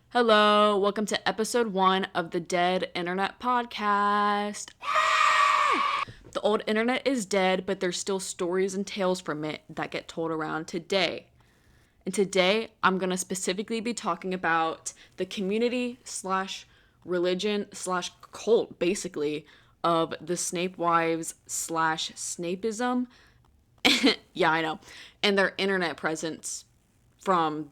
Hello, welcome to episode 1 of the Dead Internet Podcast. The old internet is dead, but there's still stories and tales from it that get told around today. And today, I'm going to specifically be talking about the community / religion / cult, basically, of the Snape wives / Snapeism. Yeah, I know. And their internet presence from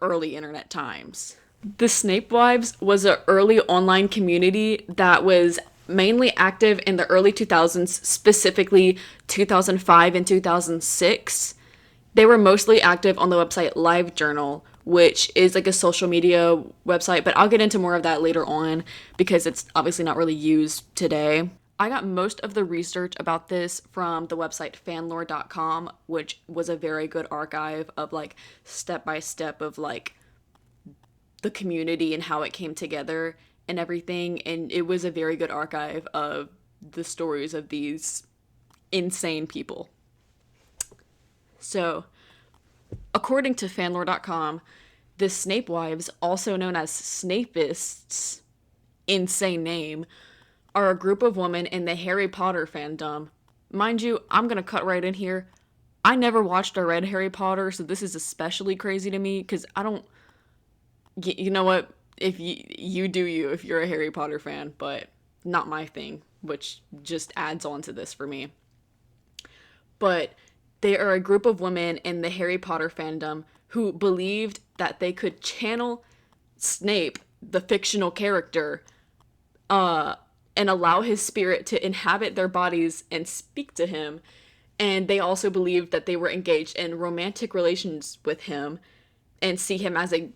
early internet times. The Snape Wives was an early online community that was mainly active in the early 2000s, specifically 2005 and 2006. They were mostly active on the website LiveJournal, which is like a social media website, but I'll get into more of that later on because it's obviously not really used today. I got most of the research about this from the website fanlore.com, which was a very good archive of like step by step of like the community and how it came together and everything. And it was a very good archive of the stories of these insane people. So, according to fanlore.com, the Snape wives, also known as Snapeists, insane name, are a group of women in the Harry Potter fandom. Mind you, I'm gonna cut right in here. I never watched or read Harry Potter, so this is especially crazy to me because I don't. You know what? If you do you if you're a Harry Potter fan, but not my thing, which just adds on to this for me. But they are a group of women in the Harry Potter fandom who believed that they could channel Snape, the fictional character, and allow his spirit to inhabit their bodies and speak to him. And they also believed that they were engaged in romantic relations with him and see him as a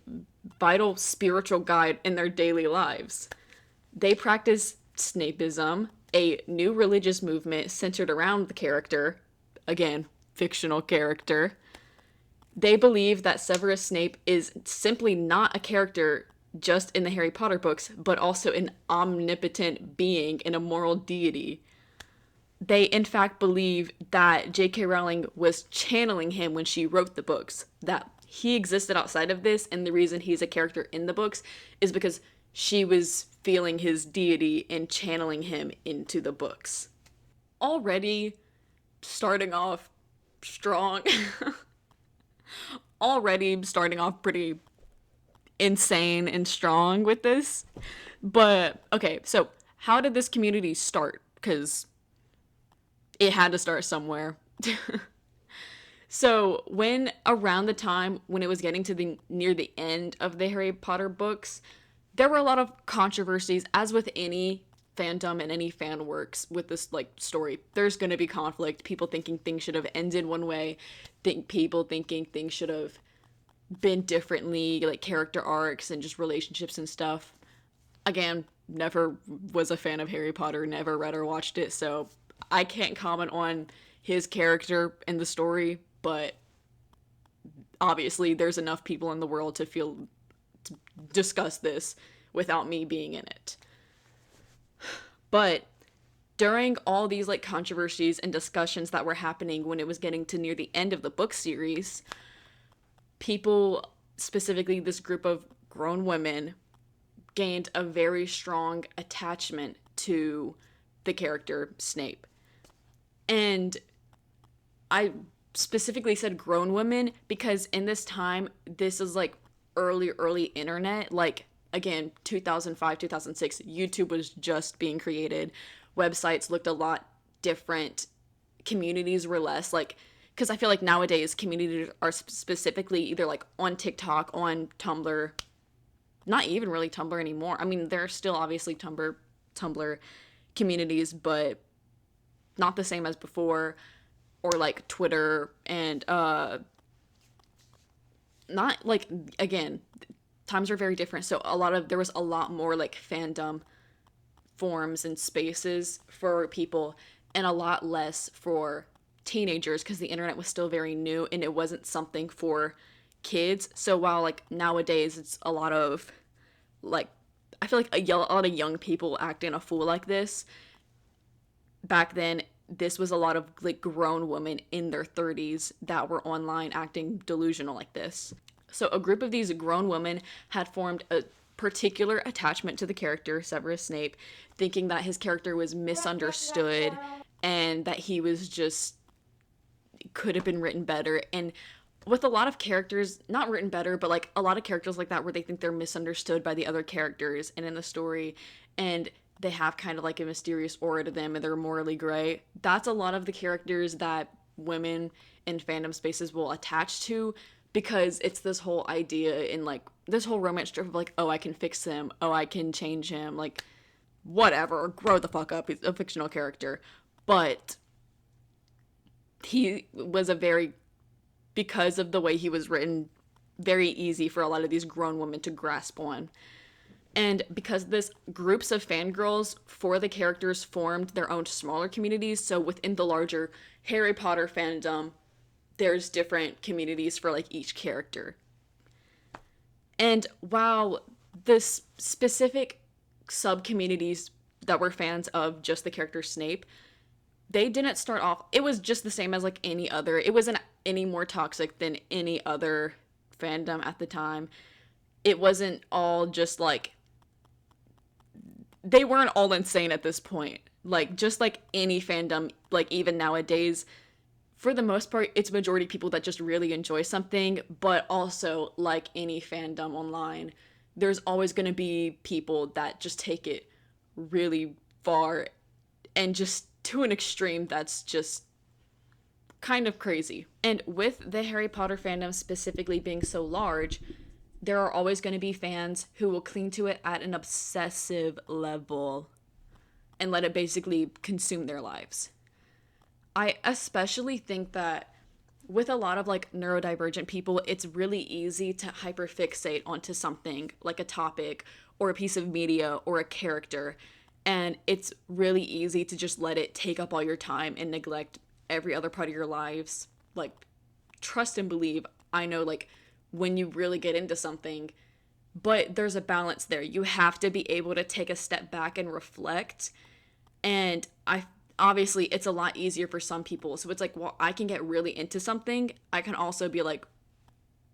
vital spiritual guide in their daily lives. They practice Snapeism, a new religious movement centered around the character, again, fictional character. They believe that Severus Snape is simply not a character just in the Harry Potter books, but also an omnipotent being and a moral deity. They, in fact, believe that J.K. Rowling was channeling him when she wrote the books, that he existed outside of this, and the reason he's a character in the books is because she was feeling his deity and channeling him into the books. Already starting off strong. Already starting off pretty insane and strong with this. But, okay, so how did this community start? Because it had to start somewhere. So when around the time when it was getting to near the end of the Harry Potter books, there were a lot of controversies, as with any fandom and any fan works with this like story. There's going to be conflict, people thinking things should have ended one way, people thinking things should have been differently, like character arcs and just relationships and stuff. Again, never was a fan of Harry Potter, never read or watched it, so I can't comment on his character in the story, but obviously there's enough people in the world to discuss this without me being in it. But during all these like controversies and discussions that were happening when it was getting to near the end of the book series, people, specifically this group of grown women, gained a very strong attachment to the character Snape. And I specifically said grown women because in this time, this is like early internet. Like, again, 2005, 2006, YouTube was just being created. Websites looked a lot different. Communities were less like, because I feel like nowadays communities are specifically either like on TikTok, on Tumblr, not even really Tumblr anymore. I mean, there are still obviously Tumblr communities, but not the same as before, or like Twitter, and not like, again, times are very different, so there was a lot more like fandom forums and spaces for people and a lot less for teenagers because the internet was still very new and it wasn't something for kids. So while like nowadays it's a lot of like, I feel like a lot of young people acting a fool like this, back then this was a lot of like grown women in their 30s that were online acting delusional like this. So a group of these grown women had formed a particular attachment to the character Severus Snape, thinking that his character was misunderstood and that he was just could have been written better. And with a lot of characters, not written better, but like a lot of characters like that where they think they're misunderstood by the other characters and in the story, and they have kind of like a mysterious aura to them and they're morally gray. That's a lot of the characters that women in fandom spaces will attach to, because it's this whole idea in like this whole romance trope of like, oh, I can fix him, oh, I can change him, like whatever, grow the fuck up, he's a fictional character. But he was a very, because of the way he was written, very easy for a lot of these grown women to grasp on. And because this, groups of fangirls for the characters formed their own smaller communities. So within the larger Harry Potter fandom, there's different communities for like each character. And while this specific sub communities that were fans of just the character Snape, they didn't start off, it was just the same as like any other, it wasn't any more toxic than any other fandom at the time. It wasn't all just like, they weren't all insane at this point. Like, just like any fandom, like even nowadays, for the most part, it's majority people that just really enjoy something. But also, like any fandom online, there's always going to be people that just take it really far and just to an extreme that's just kind of crazy. And with the Harry Potter fandom specifically being so large, there are always going to be fans who will cling to it at an obsessive level and let it basically consume their lives. I especially think that with a lot of like neurodivergent people, it's really easy to hyperfixate onto something like a topic or a piece of media or a character. And it's really easy to just let it take up all your time and neglect every other part of your lives. Like, trust and believe, I know, like, when you really get into something, but there's a balance there. You have to be able to take a step back and reflect. And obviously it's a lot easier for some people. So it's like, well, I can get really into something. I can also be like,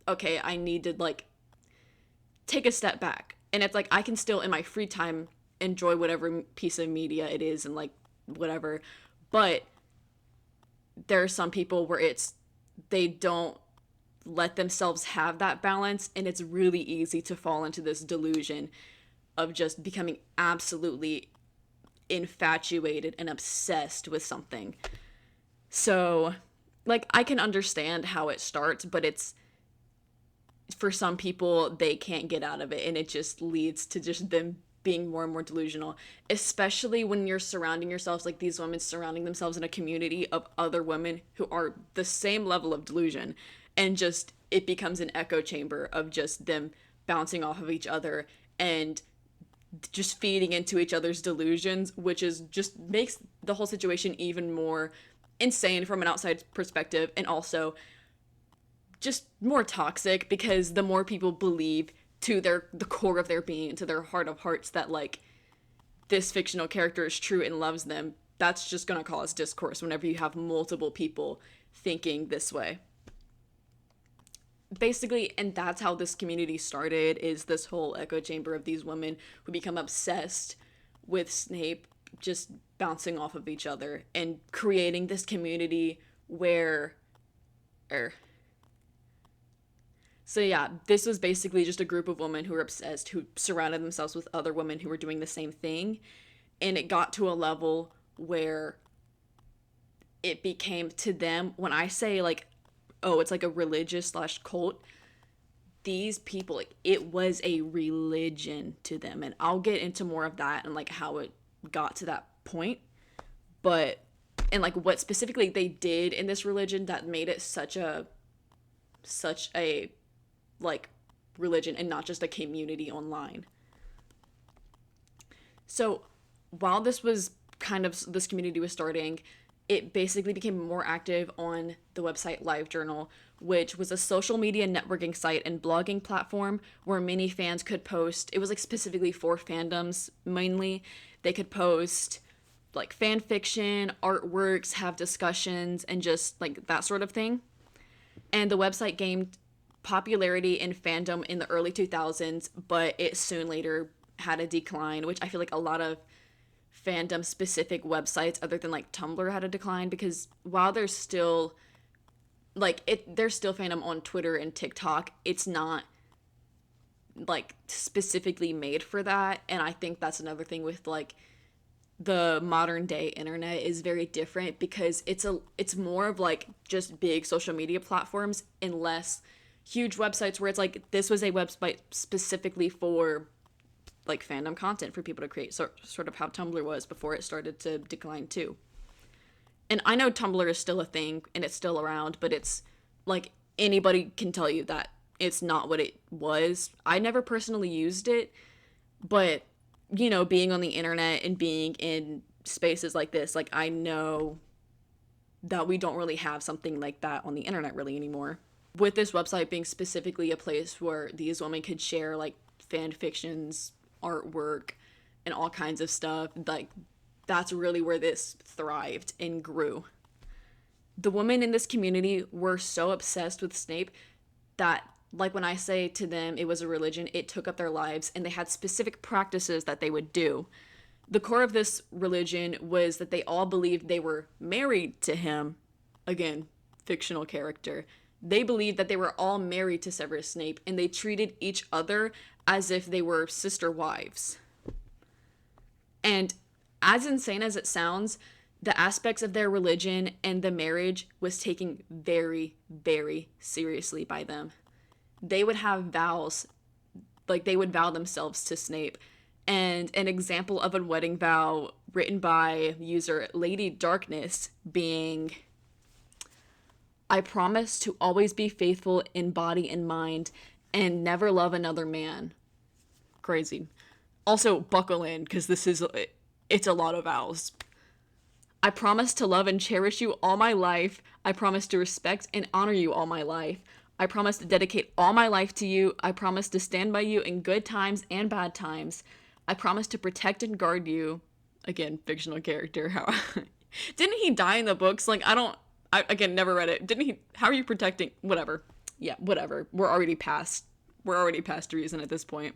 okay, I need to like take a step back. And it's like, I can still in my free time enjoy whatever piece of media it is and like whatever. But there are some people where they don't let themselves have that balance, and it's really easy to fall into this delusion of just becoming absolutely infatuated and obsessed with something. So like, I can understand how it starts, but it's, for some people, they can't get out of it, and it just leads to just them being more and more delusional, especially when you're surrounding yourselves, like these women surrounding themselves in a community of other women who are the same level of delusion, and just it becomes an echo chamber of just them bouncing off of each other and just feeding into each other's delusions, which is just makes the whole situation even more insane from an outside perspective, and also just more toxic, because the more people believe to the core of their being, to their heart of hearts, that like this fictional character is true and loves them, that's just gonna cause discourse whenever you have multiple people thinking this way. Basically, and that's how this community started, is this whole echo chamber of these women who become obsessed with Snape, just bouncing off of each other and creating this community where so yeah, this was basically just a group of women who were obsessed, who surrounded themselves with other women who were doing the same thing. And it got to a level where it became, to them, when I say like, oh, it's like a religious / cult, these people, like, it was a religion to them. And I'll get into more of that and like how it got to that point. But, and like what specifically they did in this religion that made it such a like religion and not just a community online. So while this community was starting, it basically became more active on the website LiveJournal, which was a social media networking site and blogging platform where many fans could post. It was like specifically for fandoms mainly. They could post like fan fiction, artworks, have discussions, and just like that sort of thing. And the website gained popularity in fandom in the early 2000s, but it soon later had a decline, which I feel like a lot of fandom specific websites other than like Tumblr had a decline, because while there's still there's still fandom on Twitter and TikTok, it's not like specifically made for that. And I think that's another thing with like the modern day internet is very different, because it's more of like just big social media platforms and less huge websites where it's like this was a website specifically for like fandom content for people to create, sort of how Tumblr was before it started to decline too. And I know Tumblr is still a thing and it's still around, but it's like anybody can tell you that it's not what it was. I never personally used it, but being on the internet and being in spaces like this, like I know that we don't really have something like that on the internet really anymore. With this website being specifically a place where these women could share like fan fictions, artwork, and all kinds of stuff, like that's really where this thrived and grew. The women in this community were so obsessed with Snape that, like when I say to them it was a religion, it took up their lives, and they had specific practices that they would do. The core of this religion was that they all believed they were married to him. Again, fictional character. They believed that they were all married to Severus Snape, and they treated each other as if they were sister wives. And as insane as it sounds, the aspects of their religion and the marriage was taken very, very seriously by them. They would have vows, like they would vow themselves to Snape. And an example of a wedding vow written by user Lady Darkness being, I promise to always be faithful in body and mind and never love another man. Crazy. Also, buckle in, because it's a lot of vows. I promise to love and cherish you all my life. I promise to respect and honor you all my life. I promise to dedicate all my life to you. I promise to stand by you in good times and bad times. I promise to protect and guard you. Again, fictional character. How didn't he die in the books? Like, again, never read it. Didn't he? How are you protecting? Whatever. Yeah, whatever. We're already past reason at this point.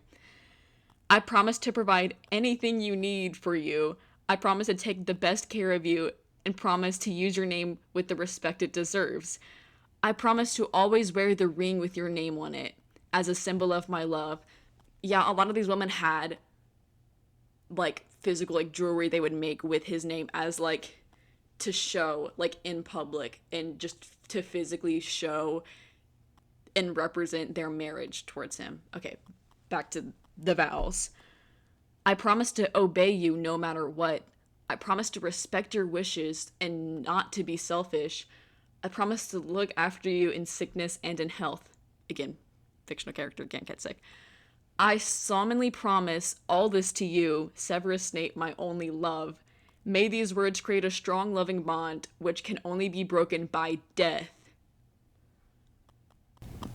I promise to provide anything you need for you. I promise to take the best care of you and promise to use your name with the respect it deserves. I promise to always wear the ring with your name on it as a symbol of my love. Yeah, a lot of these women had like physical like jewelry they would make with his name as like to show like in public and just to physically show and represent their marriage towards him. Okay, back to the vows. I promise to obey you no matter what. I promise to respect your wishes and not to be selfish. I promise to look after you in sickness and in health. Again, fictional character, can't get sick. I solemnly promise all this to you, Severus Snape, my only love. May these words create a strong, loving bond, which can only be broken by death.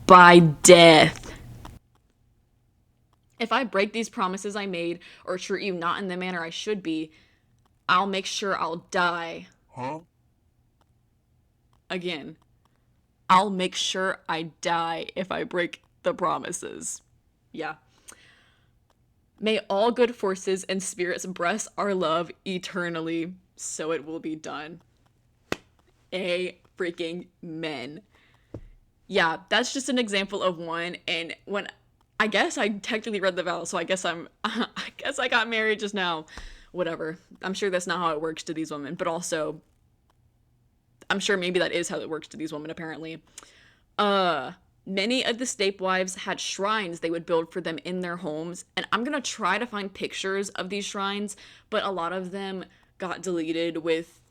By death. If I break these promises I made, or treat you not in the manner I should be, I'll make sure I'll die. Huh? Again, I'll make sure I die if I break the promises. Yeah. May all good forces and spirits bless our love eternally, so it will be done. A freaking men. Yeah, that's just an example of one, and when I guess I technically read the vows, so I guess I guess I got married just now. Whatever. I'm sure that's not how it works to these women, but also I'm sure maybe that is how it works to these women apparently. Many of the Snape wives had shrines they would build for them in their homes, and I'm gonna try to find pictures of these shrines, but a lot of them got deleted with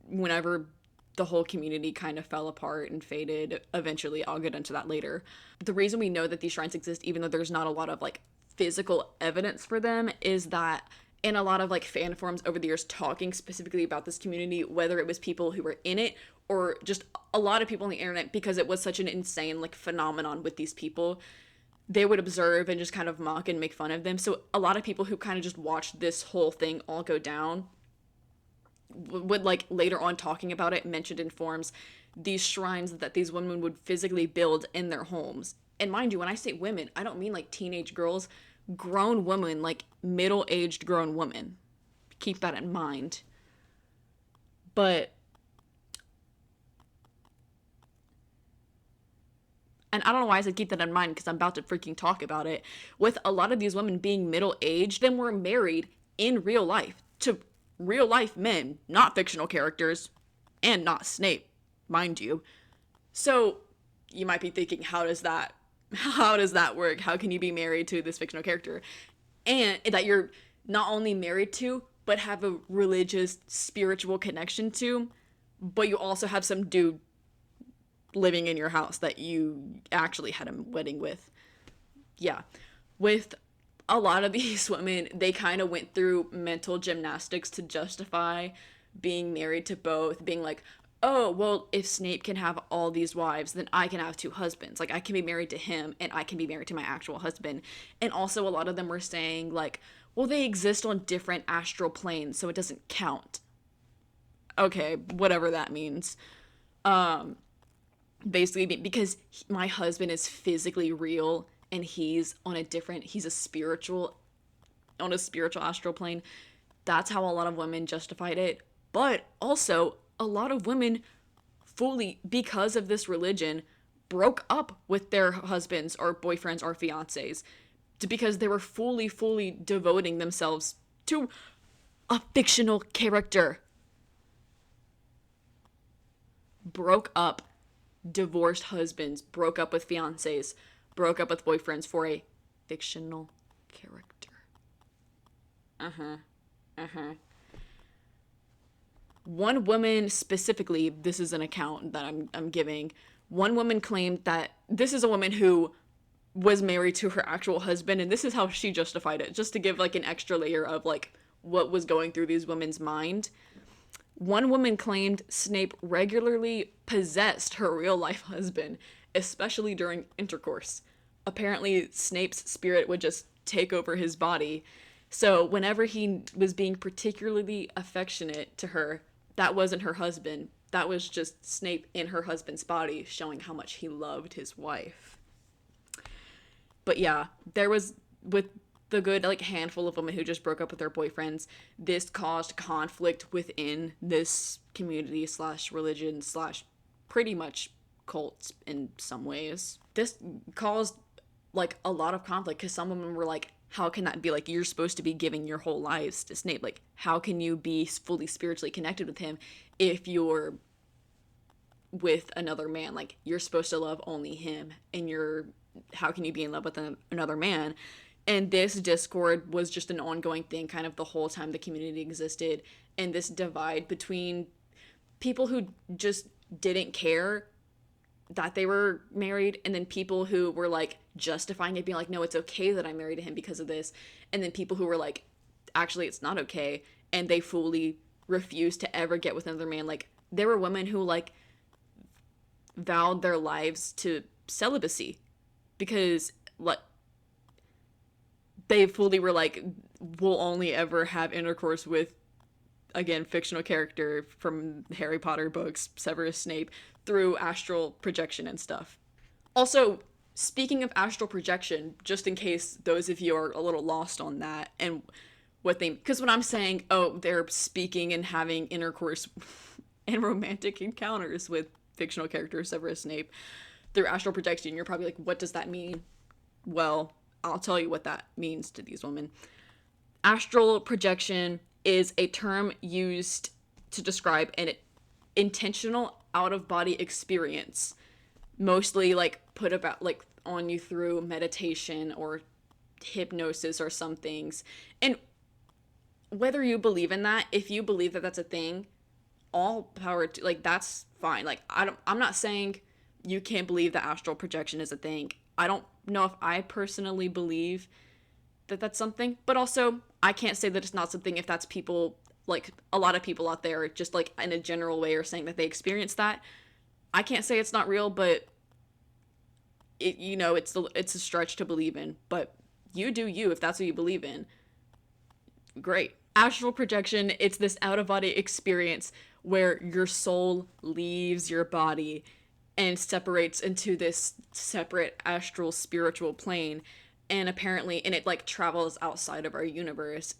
whenever the whole community kind of fell apart and faded. Eventually, I'll get into that later. The reason we know that these shrines exist, even though there's not a lot of like physical evidence for them, is that in a lot of like fan forums over the years talking specifically about this community, whether it was people who were in it or just a lot of people on the internet, because it was such an insane like phenomenon with these people, they would observe and just kind of mock and make fun of them. So a lot of people who kind of just watched this whole thing all go down would like later on talking about it mentioned in forms these shrines that these women would physically build in their homes. And mind you, when I say women, I don't mean like teenage girls, grown women, like middle-aged grown women. Keep that in mind. But and I don't know why I said keep that in mind because I'm about to freaking talk about it. With a lot of these women being middle aged and were married in real life to real life men, not fictional characters, and not Snape, mind you. So you might be thinking, how does that work? How can you be married to this fictional character? And that you're not only married to, but have a religious, spiritual connection to, but you also have some dude living in your house that you actually had a wedding with. Yeah. With a lot of these women, they kind of went through mental gymnastics to justify being married to both, being like, oh, well, if Snape can have all these wives, then I can have two husbands. Like, I can be married to him and I can be married to my actual husband. And also, a lot of them were saying, like, well, they exist on different astral planes, so it doesn't count. Okay, whatever that means. Basically because my husband is physically real and he's a spiritual on a spiritual astral plane. That's how a lot of women justified it. But also a lot of women fully, because of this religion, broke up with their husbands or boyfriends or fiancés because they were fully devoting themselves to a fictional character. Broke up, divorced husbands, broke up with fiancés, broke up with boyfriends for a fictional character. Uh-huh. Uh-huh. One woman specifically, this is an account that I'm giving. One woman claimed that this is a woman who was married to her actual husband, and this is how she justified it, just to give like an extra layer of like what was going through these women's mind. One woman claimed Snape regularly possessed her real life husband, especially during intercourse. Apparently, Snape's spirit would just take over his body. So, whenever he was being particularly affectionate to her, that wasn't her husband. That was just Snape in her husband's body showing how much he loved his wife. But yeah, there was with the good like handful of women who just broke up with their boyfriends, this caused conflict within this community slash religion slash pretty much cults in some ways. This caused like a lot of conflict because some women were like, how can that be? Like, you're supposed to be giving your whole lives to Snape. Like, how can you be fully spiritually connected with him if you're with another man? Like, you're supposed to love only him, and how can you be in love with another man? And this discord was just an ongoing thing kind of the whole time the community existed. And this divide between people who just didn't care that they were married, and then people who were like justifying it, being like, no, it's okay that I'm married to him because of this. And then people who were like, actually, it's not okay. And they fully refused to ever get with another man. Like, there were women who like vowed their lives to celibacy because like they fully were like, we'll only ever have intercourse with, again, fictional character from Harry Potter books, Severus Snape, through astral projection and stuff. Also, speaking of astral projection, just in case those of you are a little lost on that and because when I'm saying, oh, they're speaking and having intercourse and romantic encounters with fictional character Severus Snape through astral projection, you're probably like, what does that mean? Well, I'll tell you what that means to these women. Astral projection is a term used to describe an intentional out-of-body experience, mostly like put about like on you through meditation or hypnosis or some things. And whether you believe in that, if you believe that that's a thing, all power to, like, that's fine. Like, I'm not saying you can't believe that astral projection is a thing. I don't know if I personally believe that that's something, but also I can't say that it's not something if that's people, like a lot of people out there just like in a general way are saying that they experience that. I can't say it's not real, but it's a stretch to believe in, but you do you. If that's what you believe in, great. Astral projection, it's this out of body experience where your soul leaves your body and separates into this separate astral spiritual plane, and apparently and it like travels outside of our universe.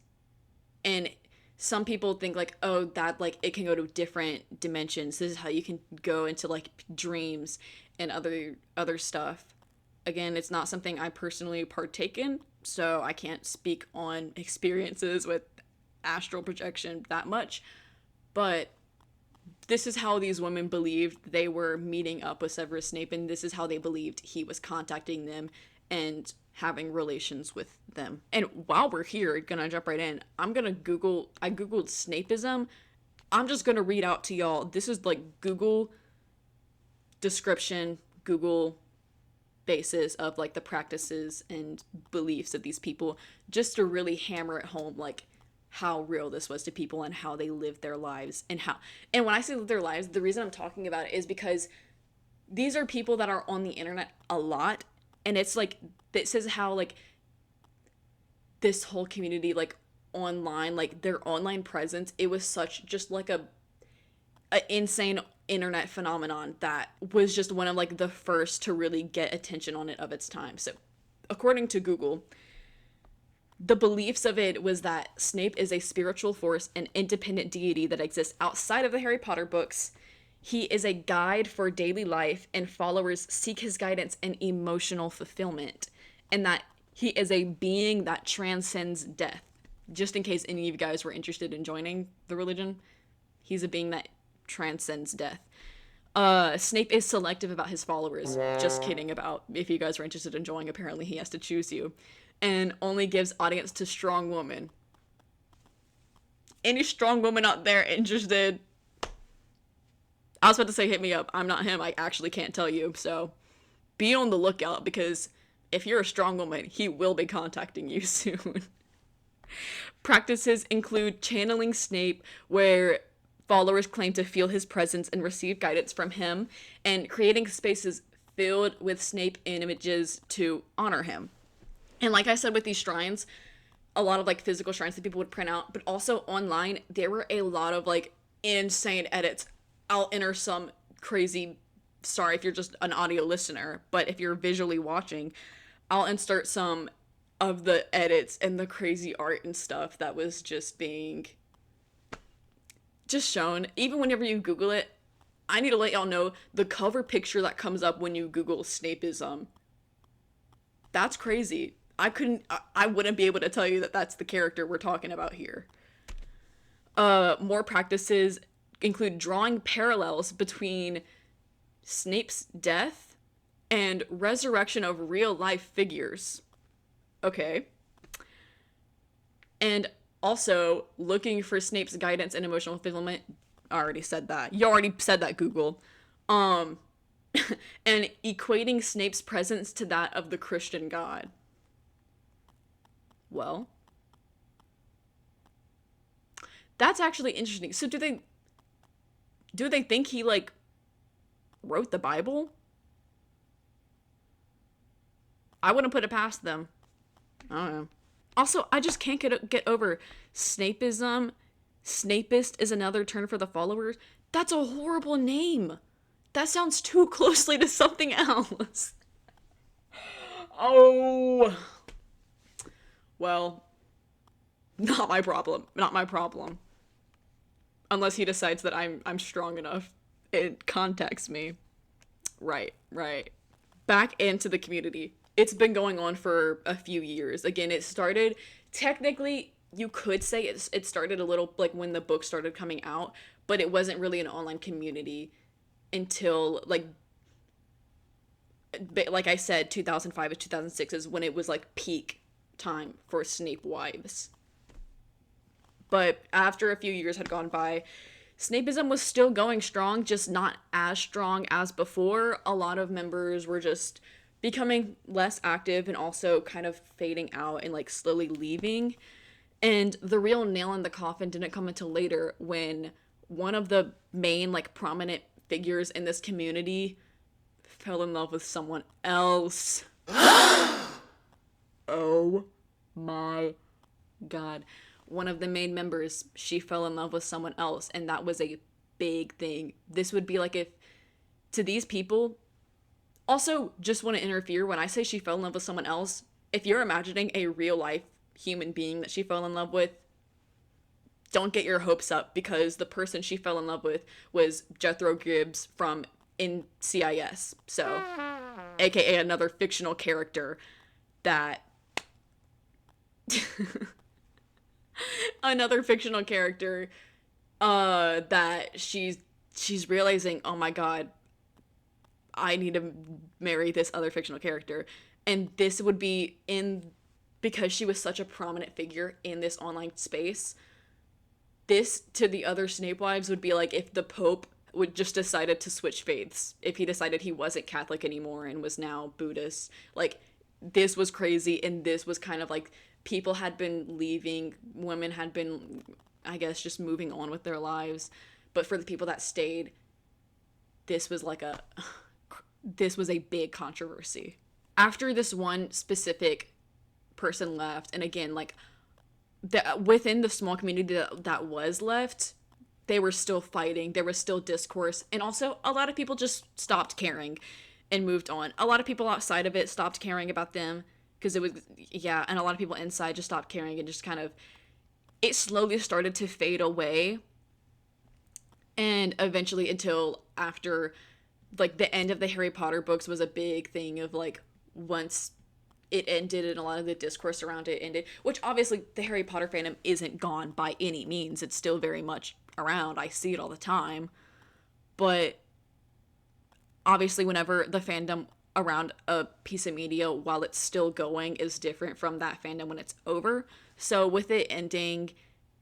And some people think like, oh, that like it can go to different dimensions. This is how you can go into like dreams and other stuff. Again, it's not something I personally partake in, so I can't speak on experiences with astral projection that much. But this is how these women believed they were meeting up with Severus Snape, and this is how they believed he was contacting them and having relations with them. And while we're here, gonna jump right in, I googled Snapeism. I'm just gonna read out to y'all. This is like Google description, Google basis of like the practices and beliefs of these people, just to really hammer it home like how real this was to people and how they lived their lives. And when I say live their lives, the reason I'm talking about it is because these are people that are on the internet a lot, and it's like this is how like this whole community like online, like their online presence, it was such just like a insane internet phenomenon that was just one of like the first to really get attention on it of its time. So according to Google, the beliefs of it was that Snape is a spiritual force, an independent deity that exists outside of the Harry Potter books. He is a guide for daily life, and followers seek his guidance and emotional fulfillment, and that he is a being that transcends death. Just in case any of you guys were interested in joining the religion, he's a being that transcends death. Snape is selective about his followers. Just kidding about if you guys are interested in joining, apparently he has to choose you. And only gives audience to strong women. Any strong woman out there interested? I was about to say hit me up. I'm not him. I actually can't tell you. So be on the lookout, because if you're a strong woman, he will be contacting you soon. Practices include channeling Snape, where followers claim to feel his presence and receive guidance from him, and creating spaces filled with Snape images to honor him. And like I said with these shrines, a lot of like physical shrines that people would print out, but also online, there were a lot of like insane edits. I'll enter some crazy, sorry if you're just an audio listener, but if you're visually watching, I'll insert some of the edits and the crazy art and stuff that was just being just shown. Even whenever you Google it, I need to let y'all know the cover picture that comes up when you Google Snapeism. That's crazy. I wouldn't be able to tell you that that's the character we're talking about here. More practices include drawing parallels between Snape's death and resurrection of real life figures. Okay. And also looking for Snape's guidance and emotional fulfillment. I already said that. You already said that, Google. And equating Snape's presence to that of the Christian God. Well, that's actually interesting. So do they think he like wrote the Bible? I wouldn't put it past them. I don't know. Also, I just can't get over Snapeism. Snapeist is another term for the followers. That's a horrible name. That sounds too closely to something else. Oh. Well, not my problem. Not my problem. Unless he decides that I'm strong enough. It contacts me. Right. Back into the community. It's been going on for a few years. Again, it started, technically, you could say it started a little like when the book started coming out, but it wasn't really an online community until like I said, 2005 to 2006 is when it was like peak time for Snape wives. But after a few years had gone by, Snapeism was still going strong, just not as strong as before. A lot of members were just becoming less active and also kind of fading out and like slowly leaving. And the real nail in the coffin didn't come until later, when one of the main like prominent figures in this community fell in love with someone else. Oh my God. one of the main members, she fell in love with someone else, and that was a big thing. This would be like if, to these people, also just want to interfere when I say she fell in love with someone else. If you're imagining a real life human being that she fell in love with, don't get your hopes up, because the person she fell in love with was Jethro Gibbs from NCIS. So, aka another fictional character that another fictional character that she's realizing, oh my god, I need to marry this other fictional character. And this would be in, because she was such a prominent figure in this online space, this to the other Snape wives would be like if the Pope would just decided to switch faiths. If he decided he wasn't Catholic anymore and was now Buddhist. Like, this was crazy, and this was kind of like people had been leaving, women had been, I guess, just moving on with their lives. But for the people that stayed, this was like a this was a big controversy. After this one specific person left, and again, like, within the small community that was left, they were still fighting, there was still discourse, and also a lot of people just stopped caring and moved on. A lot of people outside of it stopped caring about them because it was, yeah, and a lot of people inside just stopped caring, and just kind of, it slowly started to fade away. And eventually, until after, like, the end of the Harry Potter books was a big thing of, like, once it ended and a lot of the discourse around it ended, which obviously the Harry Potter fandom isn't gone by any means. It's still very much around. I see it all the time. But obviously, whenever the fandom around a piece of media while it's still going is different from that fandom when it's over. So with it ending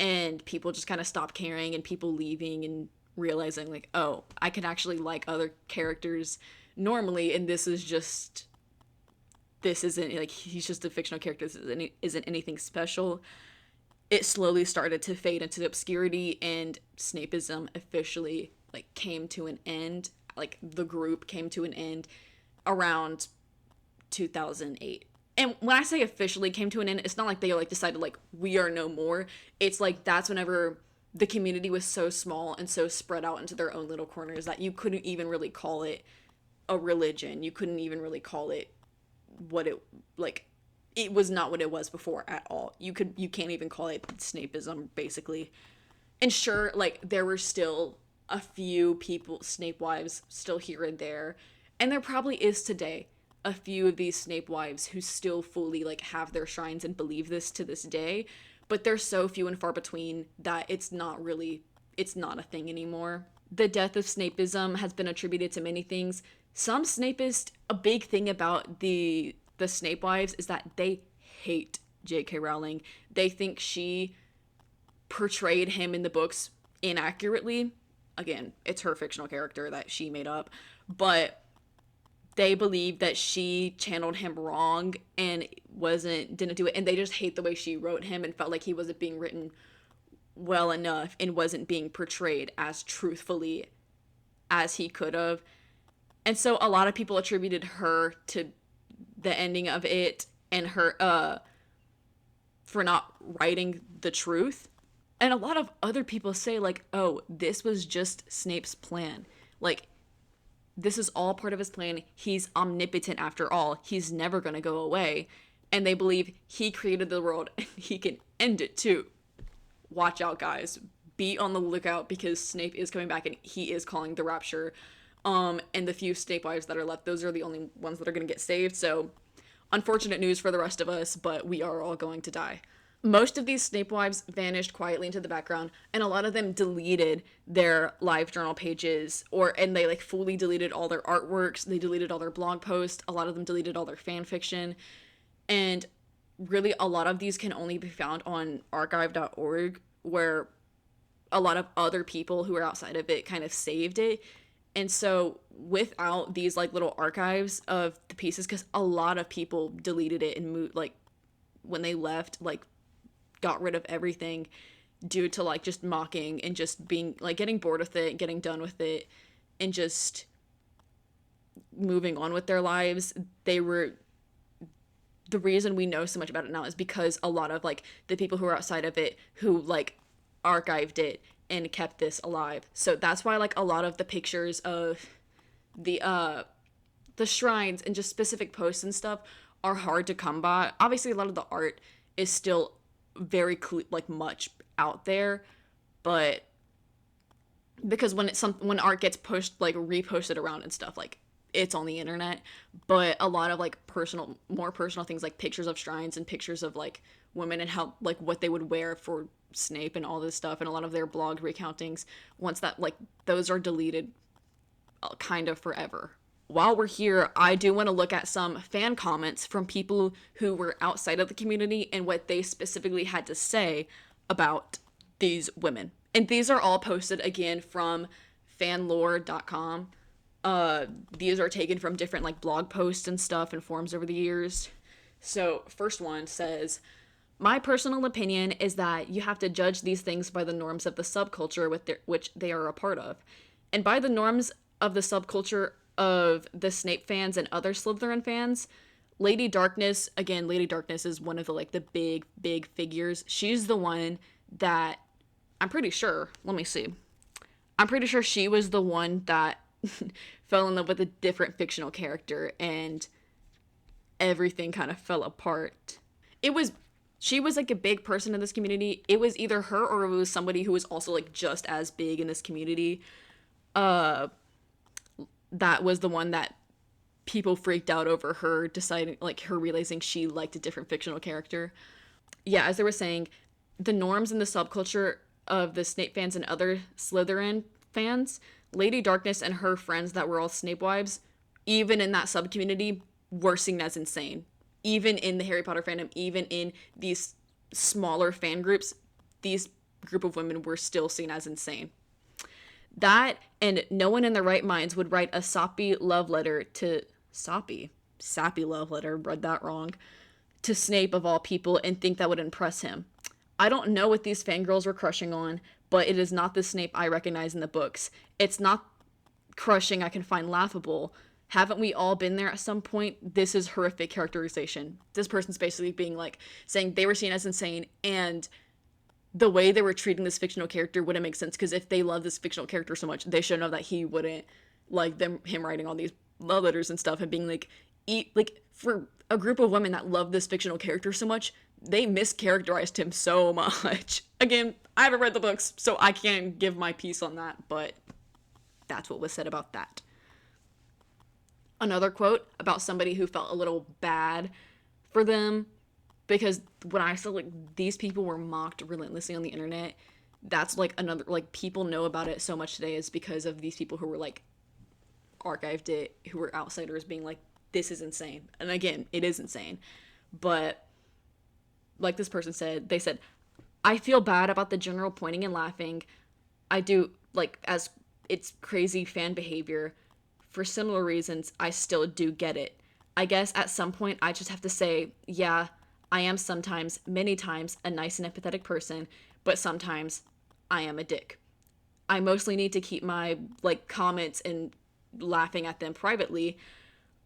and people just kind of stop caring and people leaving and realizing, like, oh, I can actually like other characters normally, and this isn't, like, he's just a fictional character, this isn't anything special. It slowly started to fade into obscurity, and Snapeism officially, like, came to an end. Like, the group came to an end around 2008. And when I say officially came to an end, it's not like they, like, decided, like, we are no more. It's like that's whenever the community was so small and so spread out into their own little corners that you couldn't even really call it a religion. You couldn't even really call it what it, like, it was not what it was before at all. You can't even call it Snapeism, basically. And sure, like, there were still a few people, Snape wives, still here and there, and there probably is today a few of these Snape wives who still fully, like, have their shrines and believe this to this day, but they're so few and far between that it's not a thing anymore. The death of Snapeism has been attributed to many things. Some Snapeist, a big thing about the Snape wives is that they hate J.K. Rowling. They think she portrayed him in the books inaccurately. Again, it's her fictional character that she made up, but they believe that she channeled him wrong and didn't do it, and they just hate the way she wrote him and felt like he wasn't being written well enough and wasn't being portrayed as truthfully as he could have. And so a lot of people attributed her to the ending of it, and her for not writing the truth. And a lot of other people say, like, oh, this was just Snape's plan. Like, this is all part of his plan. He's omnipotent after all. He's never going to go away. And they believe he created the world and he can end it too. Watch out, guys. Be on the lookout, because Snape is coming back and he is calling the rapture. And the few Snape wives that are left, those are the only ones that are going to get saved. So, unfortunate news for the rest of us, but we are all going to die. Most of these Snape wives vanished quietly into the background, and a lot of them deleted their live journal pages, and they, like, fully deleted all their artworks, they deleted all their blog posts, a lot of them deleted all their fan fiction, and really a lot of these can only be found on archive.org, where a lot of other people who are outside of it kind of saved it. And so without these, like, little archives of the pieces, because a lot of people deleted it and moved, like, when they left, like, got rid of everything due to, like, just mocking and just being, like, getting bored with it, getting done with it, and just moving on with their lives. The the reason we know so much about it now is because a lot of like the people who are outside of it who like archived it and kept this alive. So that's why like a lot of the pictures of the shrines and just specific posts and stuff are hard to come by. Obviously a lot of the art is still very like much out there, but because when art gets pushed, like reposted around and stuff, like it's on the internet. But a lot of like more personal things like pictures of shrines and pictures of like women and how like what they would wear for Snape and all this stuff, and a lot of their blog recountings, once that like those are deleted kind of forever. While we're here, I do want to look at some fan comments from people who were outside of the community and what they specifically had to say about these women. And these are all posted again from fanlore.com. These are taken from different like blog posts and stuff and forums over the years. So first one says, my personal opinion is that you have to judge these things by the norms of the subculture which they are a part of. And by the norms of the subculture of the Snape fans and other Slytherin fans, Lady Darkness, again, Lady Darkness is one of the like the big figures. She's the one that I'm pretty sure, let me see. I'm pretty sure she was the one that fell in love with a different fictional character and everything kind of fell apart. She was like a big person in this community. It was either her or it was somebody who was also like just as big in this community. That was the one that people freaked out over her deciding, like her realizing she liked a different fictional character. Yeah, as they were saying, the norms in the subculture of the Snape fans and other Slytherin fans, Lady Darkness and her friends that were all Snape wives, even in that sub-community, were seen as insane. Even in the Harry Potter fandom, even in these smaller fan groups, these group of women were still seen as insane. That, and no one in their right minds would write a sappy love letter, read that wrong, to Snape of all people and think that would impress him. I don't know what these fangirls were crushing on, but it is not the Snape I recognize in the books. It's not crushing I can find laughable. Haven't we all been there at some point? This is horrific characterization. This person's basically being like, saying they were seen as insane, and the way they were treating this fictional character wouldn't make sense, because if they love this fictional character so much, they should know that he wouldn't like him writing all these love letters and stuff and being like, for a group of women that love this fictional character so much, they mischaracterized him so much. Again, I haven't read the books, so I can't give my piece on that, but that's what was said about that. Another quote about somebody who felt a little bad for them, because when I said like these people were mocked relentlessly on the internet, that's like another, like people know about it so much today is because of these people who were like archived it, who were outsiders being like, this is insane. And again, it is insane. But like this person said, they said, I feel bad about the general pointing and laughing. I do, like, as it's crazy fan behavior. For similar reasons, I still do get it. I guess at some point I just have to say, yeah, I am sometimes, many times, a nice and empathetic person, but sometimes I am a dick. I mostly need to keep my, like, comments and laughing at them privately,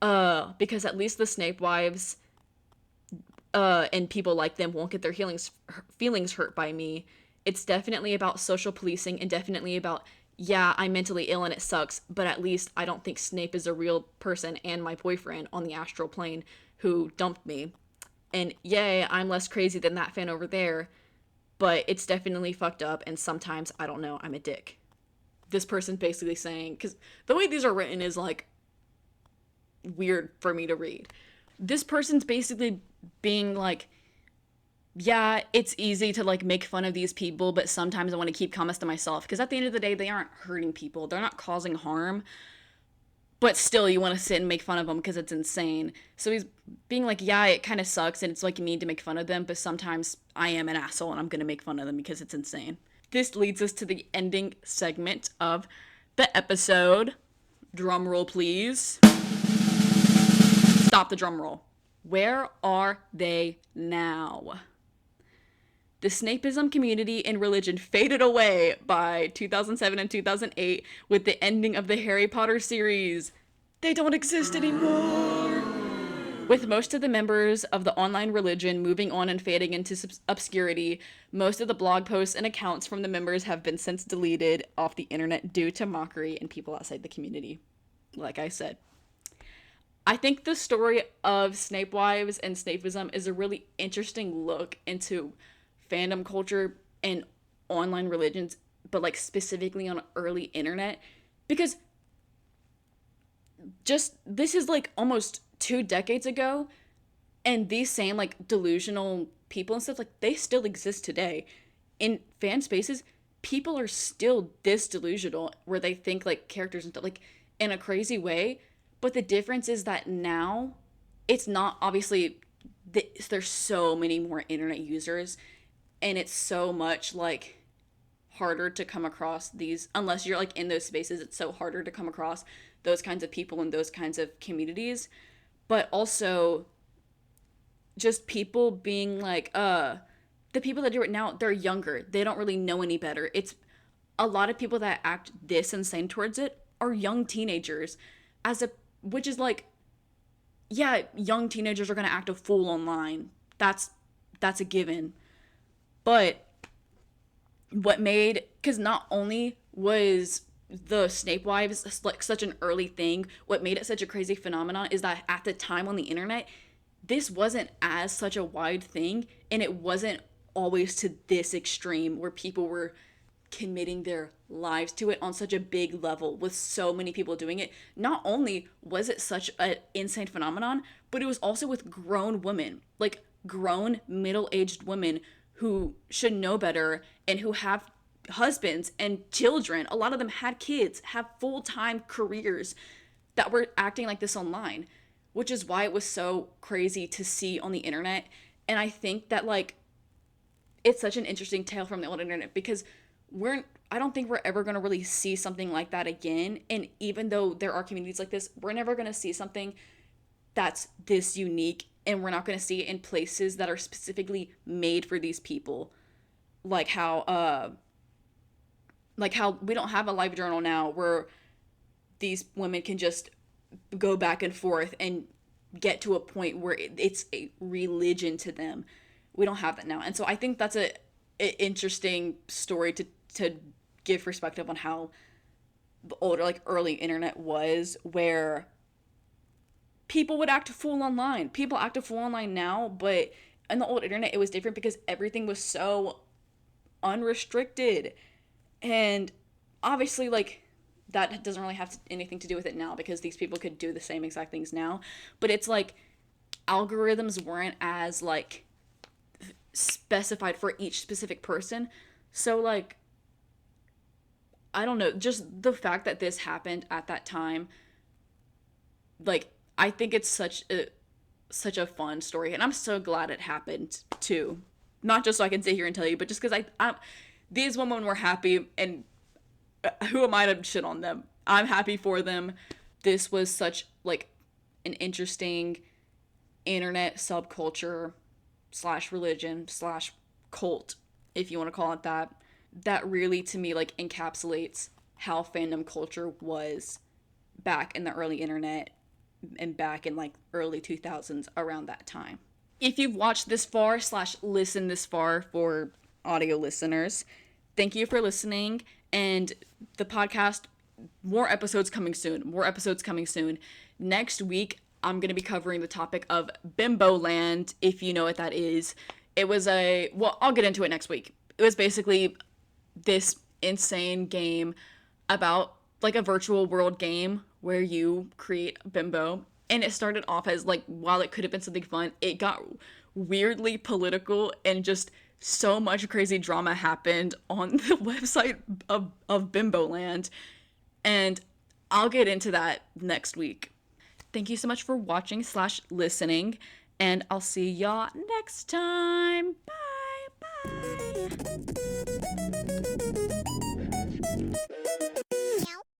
because at least the Snape wives, and people like them won't get their feelings hurt by me. It's definitely about social policing and definitely about, yeah, I'm mentally ill and it sucks, but at least I don't think Snape is a real person and my boyfriend on the astral plane who dumped me. And yay, I'm less crazy than that fan over there, but it's definitely fucked up, and sometimes, I don't know, I'm a dick. This person's basically saying, because the way these are written is, like, weird for me to read. This person's basically being like, yeah, it's easy to, like, make fun of these people, but sometimes I want to keep comments to myself, because at the end of the day, they aren't hurting people. They're not causing harm. But still, you want to sit and make fun of them because it's insane. So he's being like, yeah, it kind of sucks, and it's like mean to make fun of them, but sometimes I am an asshole, and I'm going to make fun of them because it's insane. This leads us to the ending segment of the episode. Drum roll, please. Stop the drum roll. Where are they now? The Snapeism community and religion faded away by 2007 and 2008 with the ending of the Harry Potter series. They don't exist anymore. With most of the members of the online religion moving on and fading into obscurity, most of the blog posts and accounts from the members have been since deleted off the internet due to mockery and people outside the community. Like I said, I think the story of Snape Wives and Snapeism is a really interesting look into fandom culture and online religions, but like specifically on early internet, because just this is like almost 2 decades ago, and these same like delusional people and stuff, like they still exist today in fan spaces. People are still this delusional where they think like characters and stuff like in a crazy way, but the difference is that now it's not obviously there's so many more internet users, and it's so much like harder to come across these, unless you're like in those spaces, it's so harder to come across those kinds of people and those kinds of communities. But also just people being like the people that do it now, they're younger, they don't really know any better. It's a lot of people that act this insane towards it are young teenagers, as a which is like, yeah, young teenagers are going to act a fool online, that's a given. But what made, because not only was the Snape Wives like such an early thing, what made it such a crazy phenomenon is that at the time on the internet, this wasn't as such a wide thing, and it wasn't always to this extreme where people were committing their lives to it on such a big level with so many people doing it. Not only was it such an insane phenomenon, but it was also with grown women, like grown middle-aged women who should know better and who have husbands and children. A lot of them had kids, have full-time careers, that were acting like this online, which is why it was so crazy to see on the internet. And I think that like it's such an interesting tale from the old internet, because I don't think we're ever going to really see something like that again. And even though there are communities like this, we're never going to see something that's this unique, and we're not going to see it in places that are specifically made for these people. Like how we don't have a live journal now where these women can just go back and forth and get to a point where it's a religion to them. We don't have that now. And so I think that's a interesting story to give perspective on how the older, like early internet was, where people would act a fool online. People act a fool online now, but in the old internet it was different because everything was so unrestricted. And obviously like that doesn't really have anything to do with it now, because these people could do the same exact things now. But it's like algorithms weren't as like specified for each specific person. So like, I don't know, just the fact that this happened at that time, like I think it's such a fun story, and I'm so glad it happened too. Not just so I can sit here and tell you, but just because I these women were happy, and who am I to shit on them? I'm happy for them. This was such like an interesting internet subculture slash religion slash cult, if you want to call it that, that really to me like encapsulates how fandom culture was back in the early internet and back in like early 2000s, around that time. If you've watched this far slash listened this far, for audio listeners, thank you for listening. And the podcast, more episodes coming soon. Next week I'm going to be covering the topic of Bimbo Land, if you know what that is. It was I'll get into it next week. It was basically this insane game about like a virtual world game where you create a bimbo. And it started off as like, while it could have been something fun, it got weirdly political, and just so much crazy drama happened on the website of Bimbo Land. And I'll get into that next week. Thank you so much for watching slash listening, and I'll see y'all next time. Bye.